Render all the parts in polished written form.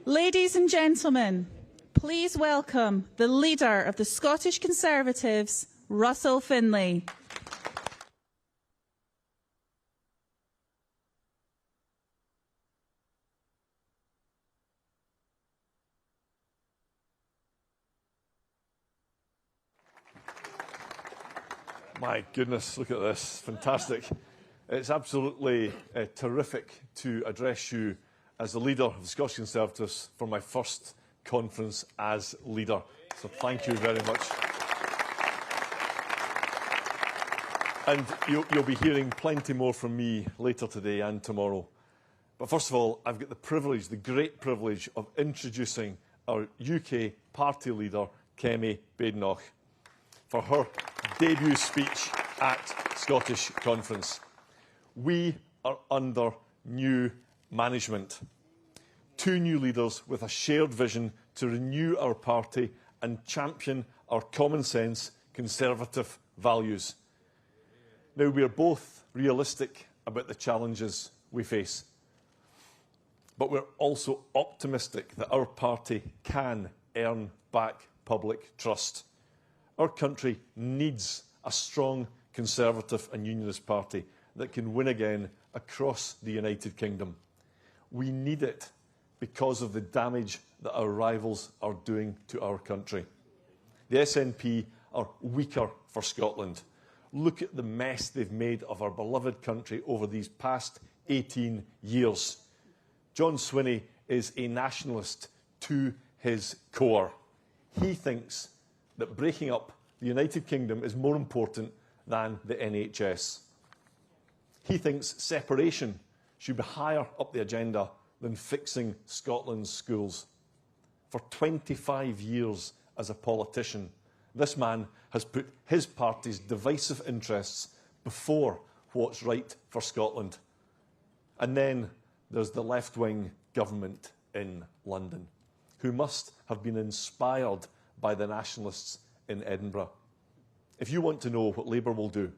Ladies and gentlemen, please welcome the leader of the Scottish Conservatives, Russell Finley. My goodness, look at this. Fantastic. It's absolutely terrific to address you as the leader of the Scottish Conservatives for my first conference as leader. So thank you very much. And you'll be hearing plenty more from me later today and tomorrow. But first of all, I've got the privilege, the great privilege, of introducing our UK party leader, Kemi Badenoch, for her debut speech at Scottish Conference. We are under new management. Two new leaders with a shared vision to renew our party and champion our common sense Conservative values. Now, we are both realistic about the challenges we face, but we're also optimistic that our party can earn back public trust. Our country needs a strong Conservative and Unionist party that can win again across the United Kingdom. We need it because of the damage that our rivals are doing to our country. The SNP are weaker for Scotland. Look at the mess they've made of our beloved country over these past 18 years. John Swinney is a nationalist to his core. He thinks that breaking up the United Kingdom is more important than the NHS. He thinks separation should be higher up the agenda than fixing Scotland's schools. For 25 years as a politician, this man has put his party's divisive interests before what's right for Scotland. And then there's the left-wing government in London, who must have been inspired by the nationalists in Edinburgh. If you want to know what Labour will do,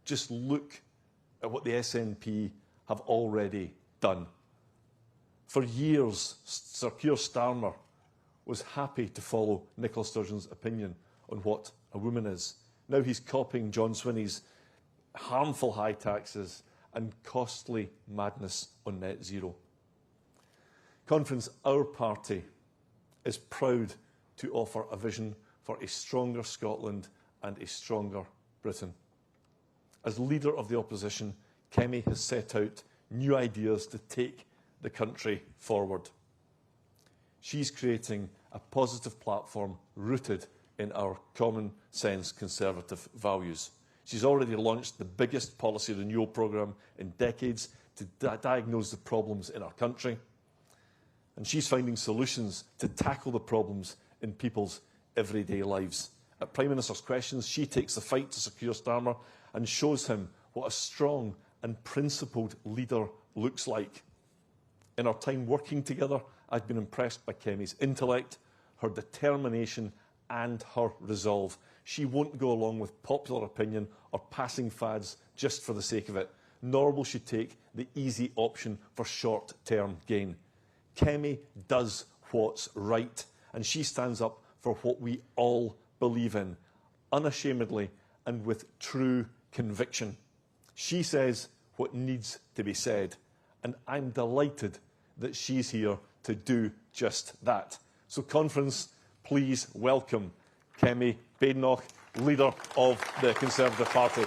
just look at what the SNP have already done. For years, Sir Keir Starmer was happy to follow Nicola Sturgeon's opinion on what a woman is. Now he's copying John Swinney's harmful high taxes and costly madness on net zero. Conference, our party is proud to offer a vision for a stronger Scotland and a stronger Britain. As leader of the opposition, Kemi has set out new ideas to take the country forward. She's creating a positive platform rooted in our common sense Conservative values. She's already launched the biggest policy renewal programme in decades to diagnose the problems in our country. And she's finding solutions to tackle the problems in people's everyday lives. At Prime Minister's Questions, she takes the fight to Sir Keir Starmer and shows him what a strong and principled leader looks like. In our time working together, I've been impressed by Kemi's intellect, her determination and her resolve. She won't go along with popular opinion or passing fads just for the sake of it, nor will she take the easy option for short-term gain. Kemi does what's right, and she stands up for what we all believe in, unashamedly and with true conviction. She says what needs to be said, and I'm delighted that she's here to do just that. So, conference, please welcome Kemi Badenoch, leader of the Conservative Party.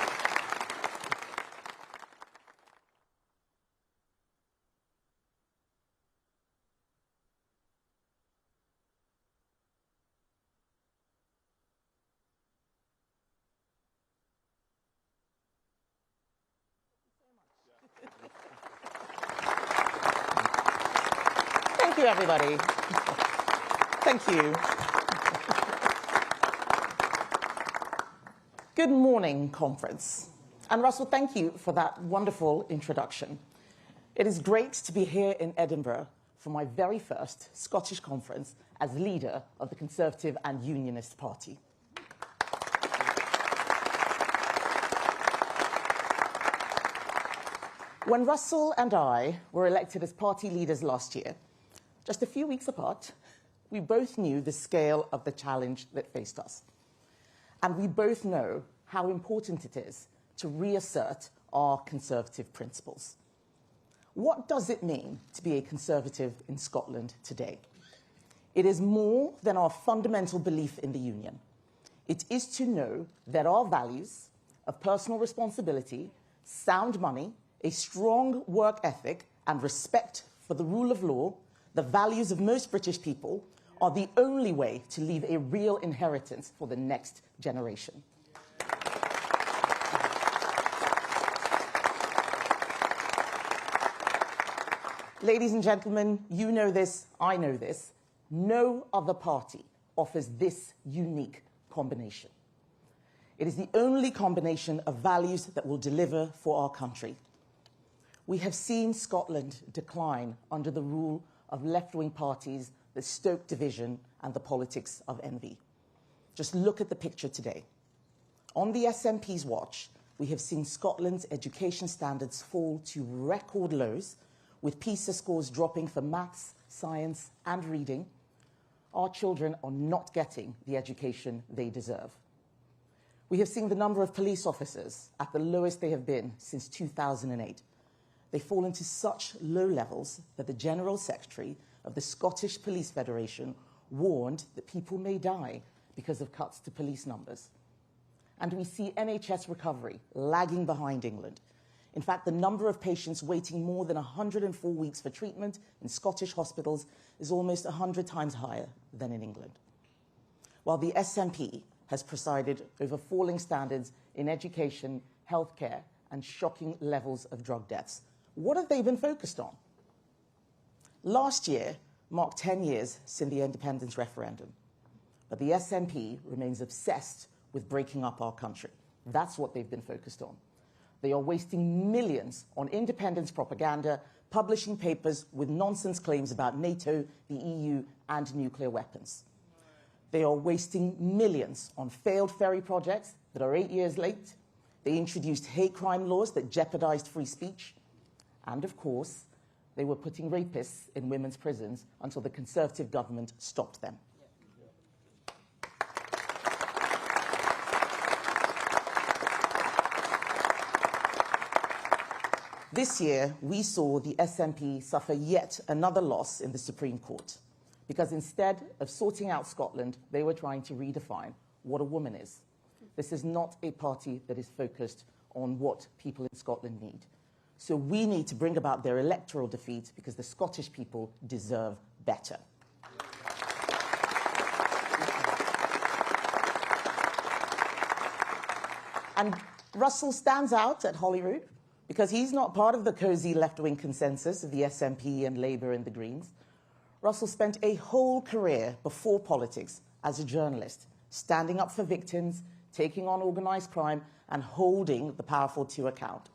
Thank you, everybody. Thank you. Good morning, conference. And Russell, thank you for that wonderful introduction. It is great to be here in Edinburgh for my very first Scottish conference as leader of the Conservative and Unionist Party. When Russell and I were elected as party leaders last year, Just a few weeks apart, we both knew the scale of the challenge that faced us. And we both know how important it is to reassert our conservative principles. What does it mean to be a conservative in Scotland today? It is more than our fundamental belief in the Union. It is to know that our values of personal responsibility, sound money, a strong work ethic, and respect for the rule of law, the values of most British people, are the only way to leave a real inheritance for the next generation. Ladies and gentlemen, you know this, I know this. No other party offers this unique combination. It is the only combination of values that will deliver for our country. We have seen Scotland decline under the rule of left-wing parties that stoke division and the politics of envy. Just look at the picture today. On the SNP's watch, we have seen Scotland's education standards fall to record lows, with PISA scores dropping for maths, science, and reading. Our children are not getting the education they deserve. We have seen the number of police officers at the lowest they have been since 2008. They fall into such low levels that the General Secretary of the Scottish Police Federation warned that people may die because of cuts to police numbers. And we see NHS recovery lagging behind England. In fact, the number of patients waiting more than 104 weeks for treatment in Scottish hospitals is almost 100 times higher than in England. While the SNP has presided over falling standards in education, healthcare, and shocking levels of drug deaths, what have they been focused on? Last year marked 10 years since the independence referendum, but the SNP remains obsessed with breaking up our country. That's what they've been focused on. They are wasting millions on independence propaganda, publishing papers with nonsense claims about NATO, the EU, and nuclear weapons. They are wasting millions on failed ferry projects that are 8 years late. They introduced hate crime laws that jeopardized free speech. And of course, they were putting rapists in women's prisons until the Conservative government stopped them. This year, we saw the SNP suffer yet another loss in the Supreme Court, because instead of sorting out Scotland, they were trying to redefine what a woman is. This is not a party that is focused on what people in Scotland need. So we need to bring about their electoral defeat because the Scottish people deserve better. And Russell stands out at Holyrood because he's not part of the cosy left-wing consensus of the SNP and Labour and the Greens. Russell spent a whole career before politics as a journalist, standing up for victims, taking on organised crime, and holding the powerful to account.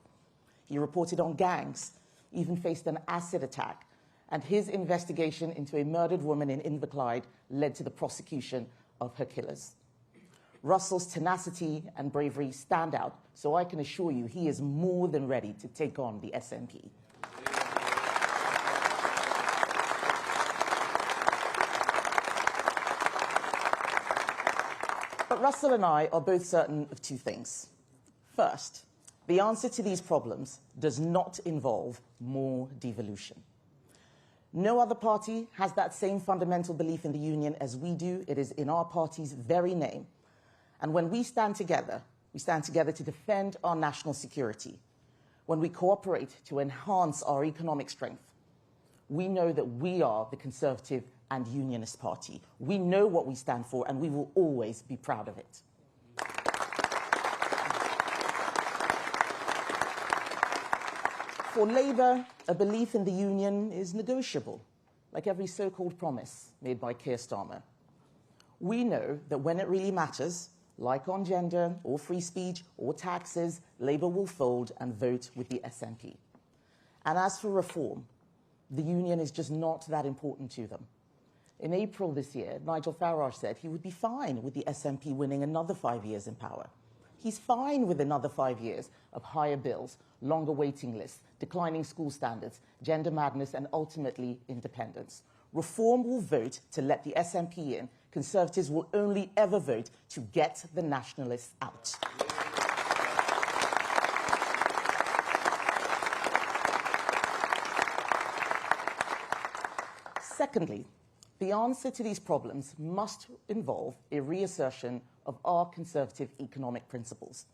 He reported on gangs, even faced an acid attack, and his investigation into a murdered woman in Inverclyde led to the prosecution of her killers. Russell's tenacity and bravery stand out, so I can assure you he is more than ready to take on the SNP. But Russell and I are both certain of two things. First, the answer to these problems does not involve more devolution. No other party has that same fundamental belief in the Union as we do. It is in our party's very name. And when we stand together to defend our national security. When we cooperate to enhance our economic strength, we know that we are the Conservative and Unionist Party. We know what we stand for, and we will always be proud of it. For Labour, a belief in the Union is negotiable, like every so-called promise made by Keir Starmer. We know that when it really matters, like on gender or free speech or taxes, Labour will fold and vote with the SNP. And as for reform, the Union is just not that important to them. In April this year, Nigel Farage said he would be fine with the SNP winning another 5 years in power. He's fine with another 5 years of higher bills, longer waiting lists, declining school standards, gender madness, and ultimately independence. Reform will vote to let the SNP in. Conservatives will only ever vote to get the nationalists out. Secondly, the answer to these problems must involve a reassertion of our conservative economic principles.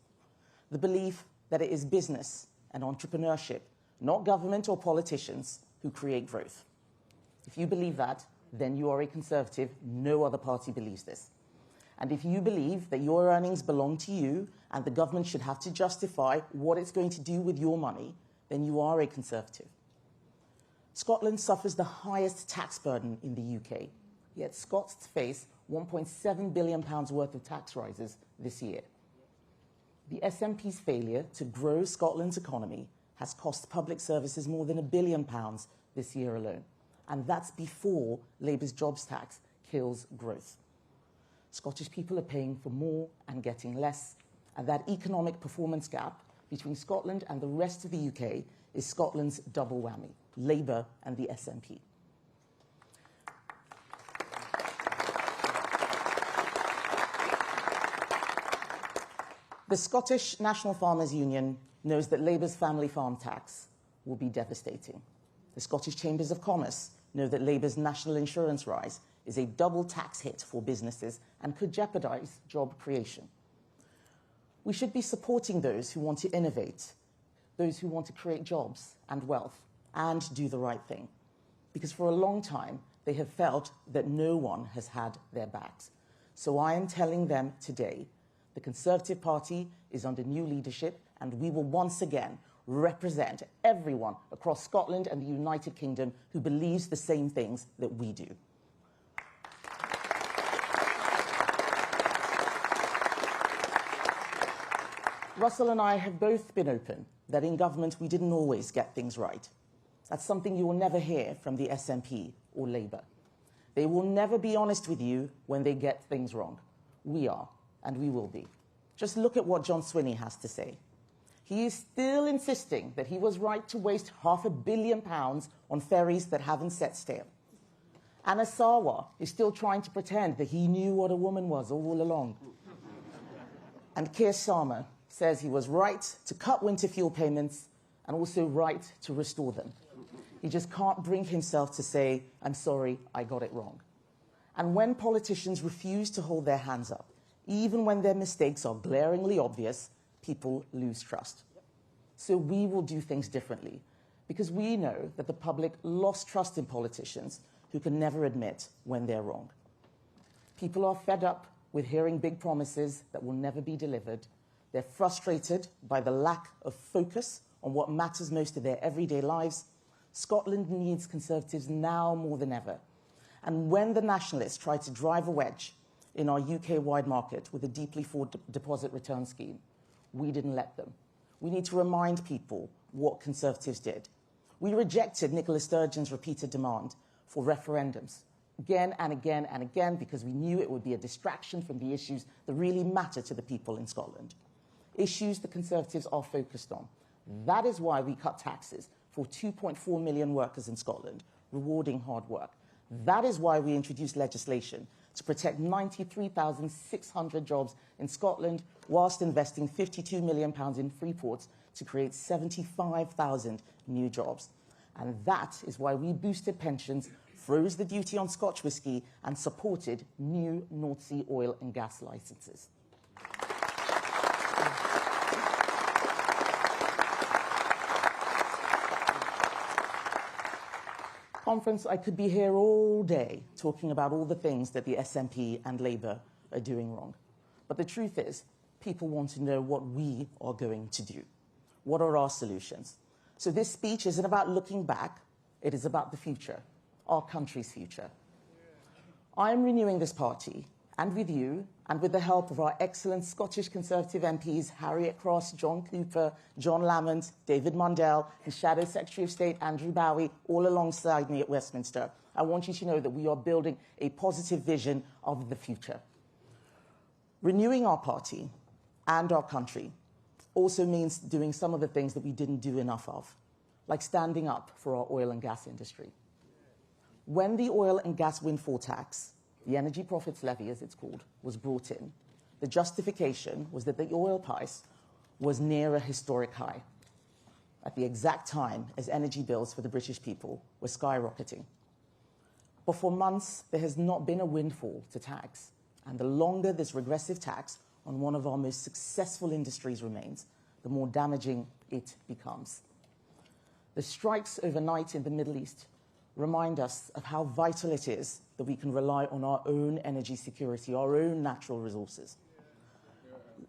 The belief that it is business and entrepreneurship, not government or politicians, who create growth. If you believe that, then you are a conservative. No other party believes this. And if you believe that your earnings belong to you and the government should have to justify what it's going to do with your money, then you are a conservative. Scotland suffers the highest tax burden in the UK, yet Scots face £1.7 billion worth of tax rises this year. The SNP's failure to grow Scotland's economy has cost public services more than £1 billion this year alone, and that's before Labour's jobs tax kills growth. Scottish people are paying for more and getting less, and that economic performance gap between Scotland and the rest of the UK is Scotland's double whammy, Labour and the SNP. The Scottish National Farmers Union knows that Labour's family farm tax will be devastating. The Scottish Chambers of Commerce know that Labour's national insurance rise is a double tax hit for businesses and could jeopardise job creation. We should be supporting those who want to innovate, those who want to create jobs and wealth, and do the right thing. Because for a long time, they have felt that no one has had their backs. So I am telling them today, the Conservative Party is under new leadership, and we will once again represent everyone across Scotland and the United Kingdom who believes the same things that we do. Russell and I have both been open that in government we didn't always get things right. That's something you will never hear from the SNP or Labour. They will never be honest with you when they get things wrong. We are, and we will be. Just look at what John Swinney has to say. He is still insisting that he was right to waste £500 million on ferries that haven't set sail. Anna Sarwar is still trying to pretend that he knew what a woman was all along. And Keir Starmer says he was right to cut winter fuel payments and also right to restore them. He just can't bring himself to say, I'm sorry, I got it wrong. And when politicians refuse to hold their hands up, even when their mistakes are glaringly obvious, people lose trust. So we will do things differently, because we know that the public lost trust in politicians who can never admit when they're wrong. People are fed up with hearing big promises that will never be delivered. They're frustrated by the lack of focus on what matters most to their everyday lives. Scotland needs Conservatives now more than ever. And when the Nationalists tried to drive a wedge in our UK-wide market with a deeply flawed deposit return scheme, we didn't let them. We need to remind people what Conservatives did. We rejected Nicola Sturgeon's repeated demand for referendums again and again and again because we knew it would be a distraction from the issues that really matter to the people in Scotland. Issues the Conservatives are focused on. That is why we cut taxes for 2.4 million workers in Scotland, rewarding hard work. That is why we introduced legislation to protect 93,600 jobs in Scotland, whilst investing £52 million in free ports to create 75,000 new jobs. And that is why we boosted pensions, froze the duty on Scotch whisky, and supported new North Sea oil and gas licences. Conference, I could be here all day talking about all the things that the SNP and Labour are doing wrong. But the truth is, people want to know what we are going to do. What are our solutions? So this speech isn't about looking back, it is about the future, our country's future. I am renewing this party, and with you, and with the help of our excellent Scottish Conservative MPs, Harriet Cross, John Cooper, John Lamont, David Mundell, and Shadow Secretary of State Andrew Bowie, all alongside me at Westminster. I want you to know that we are building a positive vision of the future. Renewing our party and our country also means doing some of the things that we didn't do enough of, like standing up for our oil and gas industry. When the oil and gas windfall tax, the energy profits levy as it's called, was brought in, the justification was that the oil price was near a historic high at the exact time as energy bills for the British people were skyrocketing. But for months, there has not been a windfall to tax. And the longer this regressive tax on one of our most successful industries remains, the more damaging it becomes. The strikes overnight in the Middle East remind us of how vital it is that we can rely on our own energy security, our own natural resources.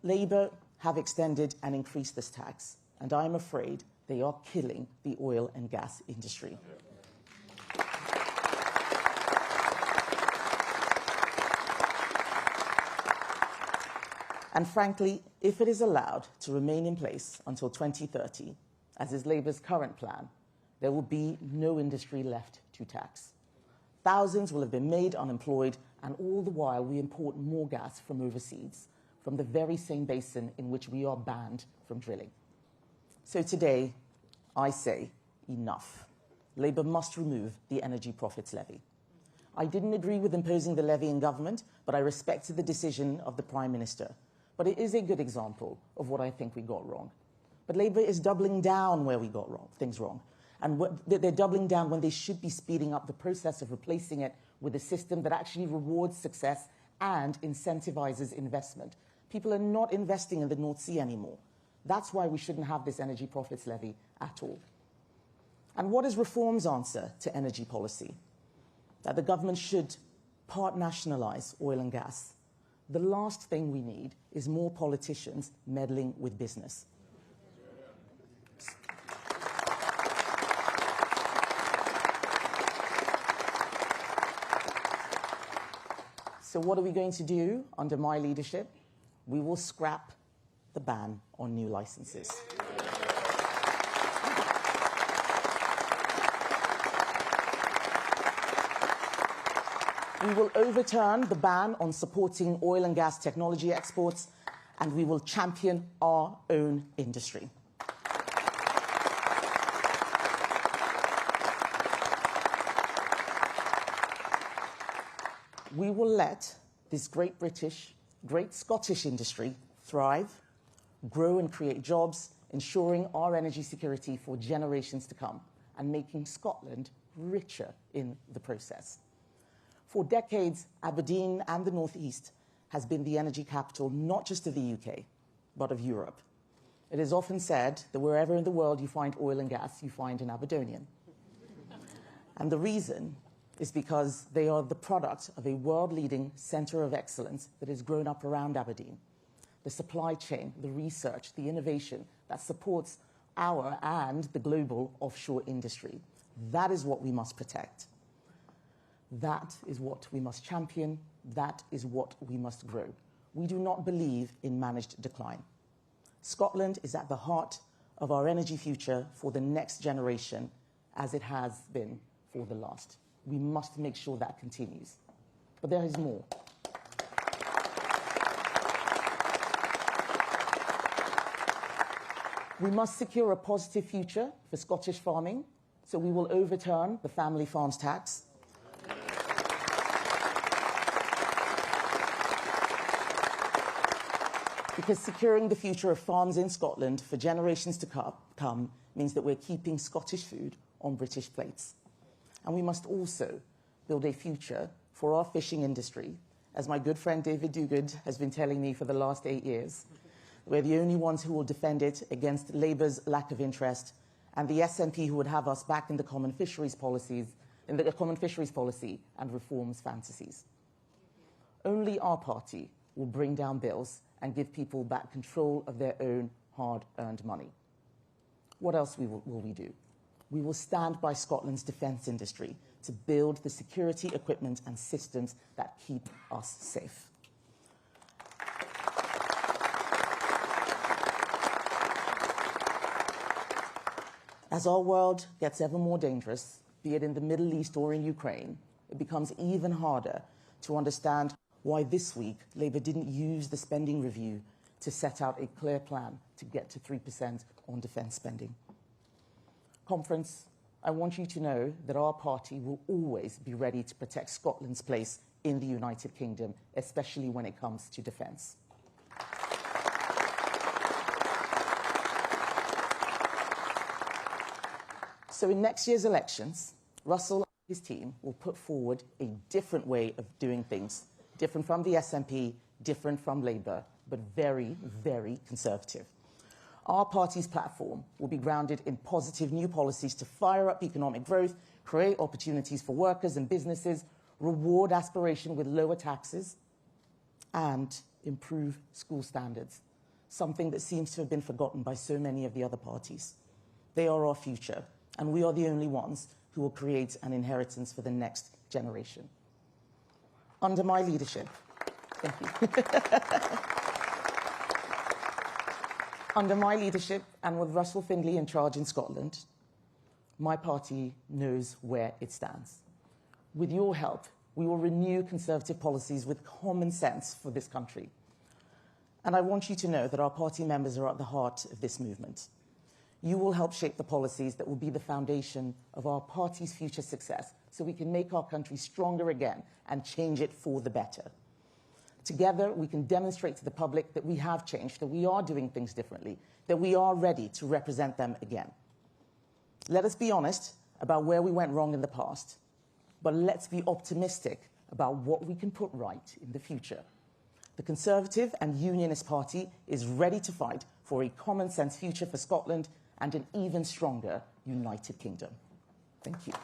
Labour have extended and increased this tax, and I'm afraid they are killing the oil and gas industry. And frankly, if it is allowed to remain in place until 2030, as is Labour's current plan, there will be no industry left to tax. Thousands will have been made unemployed, and all the while we import more gas from overseas, from the very same basin in which we are banned from drilling. So today, I say enough. Labour must remove the energy profits levy. I didn't agree with imposing the levy in government, but I respected the decision of the Prime Minister. But it is a good example of what I think we got wrong. But Labour is doubling down where we got things wrong. And they're doubling down when they should be speeding up the process of replacing it with a system that actually rewards success and incentivizes investment. People are not investing in the North Sea anymore. That's why we shouldn't have this energy profits levy at all. And what is Reform's answer to energy policy? That the government should part nationalise oil and gas. The last thing we need is more politicians meddling with business. So what are we going to do under my leadership? We will scrap the ban on new licenses. We will overturn the ban on supporting oil and gas technology exports, and we will champion our own industry. We will let this great Scottish industry thrive, grow and create jobs, ensuring our energy security for generations to come, and making Scotland richer in the process. For decades, Aberdeen and the North East has been the energy capital not just of the UK, but of Europe. It is often said that wherever in the world you find oil and gas, you find an Aberdonian. And the reason is because they are the product of a world-leading centre of excellence that has grown up around Aberdeen. The supply chain, the research, the innovation that supports our and the global offshore industry. That is what we must protect. That is what we must champion. That is what we must grow. We do not believe in managed decline. Scotland is at the heart of our energy future for the next generation, as it has been for the last. We must make sure that continues. But there is more. We must secure a positive future for Scottish farming, so we will overturn the family farms tax. Because securing the future of farms in Scotland for generations to come means that we're keeping Scottish food on British plates. And we must also build a future for our fishing industry, as my good friend David Duguid has been telling me for the last 8 years. We're the only ones who will defend it against Labour's lack of interest and the SNP who would have us back in the common fisheries policy and Reform's fantasies. Only our party will bring down bills and give people back control of their own hard-earned money. What else will we do? We will stand by Scotland's defence industry to build the security equipment and systems that keep us safe. As our world gets ever more dangerous, be it in the Middle East or in Ukraine, it becomes even harder to understand why this week Labour didn't use the spending review to set out a clear plan to get to 3% on defence spending. Conference, I want you to know that our party will always be ready to protect Scotland's place in the United Kingdom, especially when it comes to defence. So in next year's elections, Russell and his team will put forward a different way of doing things, different from the SNP, different from Labour, but very, very conservative. Our party's platform will be grounded in positive new policies to fire up economic growth, create opportunities for workers and businesses, reward aspiration with lower taxes, and improve school standards, something that seems to have been forgotten by so many of the other parties. They are our future, and we are the only ones who will create an inheritance for the next generation. Under my leadership, thank you. Under my leadership and with Russell Finley in charge in Scotland, my party knows where it stands. With your help, we will renew conservative policies with common sense for this country. And I want you to know that our party members are at the heart of this movement. You will help shape the policies that will be the foundation of our party's future success so we can make our country stronger again and change it for the better. Together, we can demonstrate to the public that we have changed, that we are doing things differently, that we are ready to represent them again. Let us be honest about where we went wrong in the past, but let's be optimistic about what we can put right in the future. The Conservative and Unionist Party is ready to fight for a common-sense future for Scotland and an even stronger United Kingdom. Thank you.